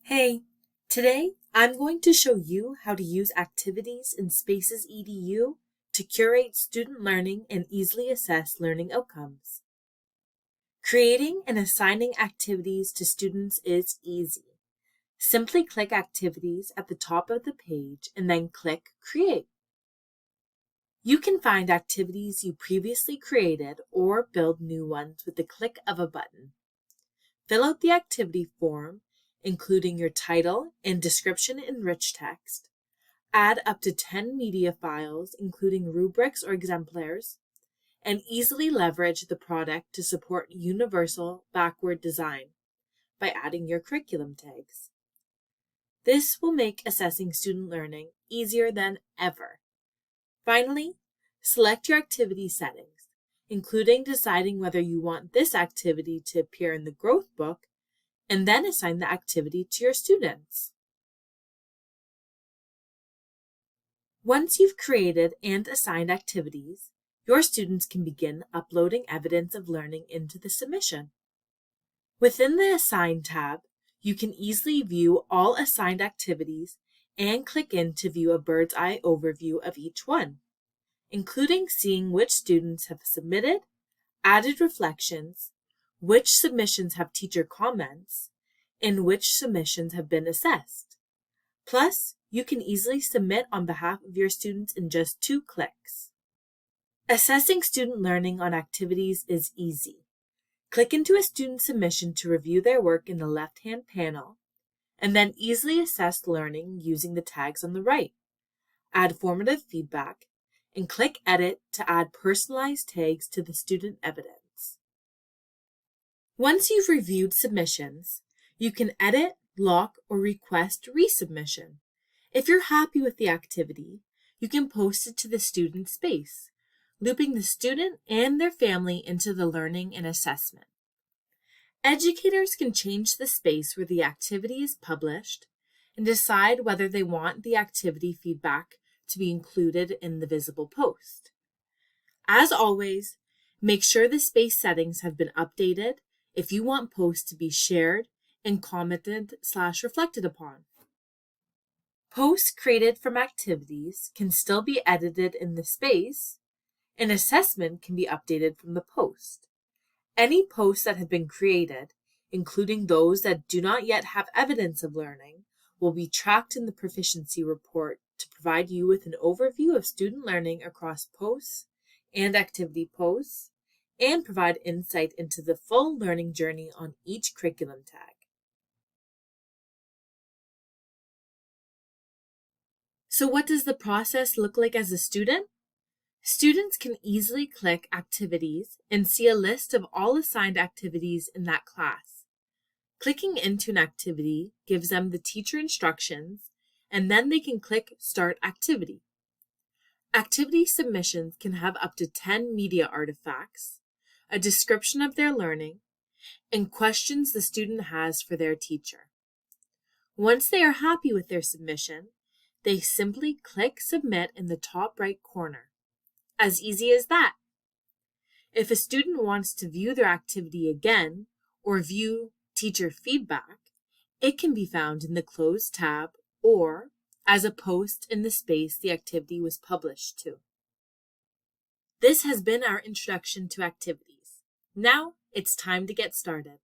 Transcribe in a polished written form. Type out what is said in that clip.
Hey, today I'm going to show you how to use activities in SpacesEDU to curate student learning and easily assess learning outcomes. Creating and assigning activities to students is easy. Simply click Activities at the top of the page and then click Create. You can find activities you previously created or build new ones with the click of a button. Fill out the activity form, including your title and description in rich text. Add up to 10 media files, including rubrics or exemplars, and easily leverage the product to support universal backward design by adding your curriculum tags. This will make assessing student learning easier than ever. Finally, select your activity settings, including deciding whether you want this activity to appear in the growth book, and then assign the activity to your students. Once you've created and assigned activities, your students can begin uploading evidence of learning into the submission. Within the Assign tab, you can easily view all assigned activities and click in to view a bird's eye overview of each one, including seeing which students have submitted, added reflections, which submissions have teacher comments, and which submissions have been assessed. Plus, you can easily submit on behalf of your students in just 2 clicks. Assessing student learning on activities is easy. Click into a student submission to review their work in the left-hand panel, and then easily assess learning using the tags on the right. Add formative feedback, and click Edit to add personalized tags to the student evidence. Once you've reviewed submissions, you can edit, lock, or request resubmission. If you're happy with the activity, you can post it to the student space, looping the student and their family into the learning and assessment. Educators can change the space where the activity is published and decide whether they want the activity feedback to be included in the visible post. As always, make sure the space settings have been updated if you want posts to be shared and commented/reflected upon. Posts created from activities can still be edited in the space, and assessment can be updated from the post. Any posts that have been created, including those that do not yet have evidence of learning, will be tracked in the Proficiency report to provide you with an overview of student learning across posts and activity posts, and provide insight into the full learning journey on each curriculum tag. So what does the process look like as a student? Students can easily click Activities and see a list of all assigned activities in that class. Clicking into an activity gives them the teacher instructions, and then they can click Start Activity. Activity submissions can have up to 10 media artifacts, a description of their learning, and questions the student has for their teacher. Once they are happy with their submission, they simply click Submit in the top right corner. As easy as that. If a student wants to view their activity again or view teacher feedback, it can be found in the Close tab or as a post in the space the activity was published to. This has been our introduction to activities. Now it's time to get started.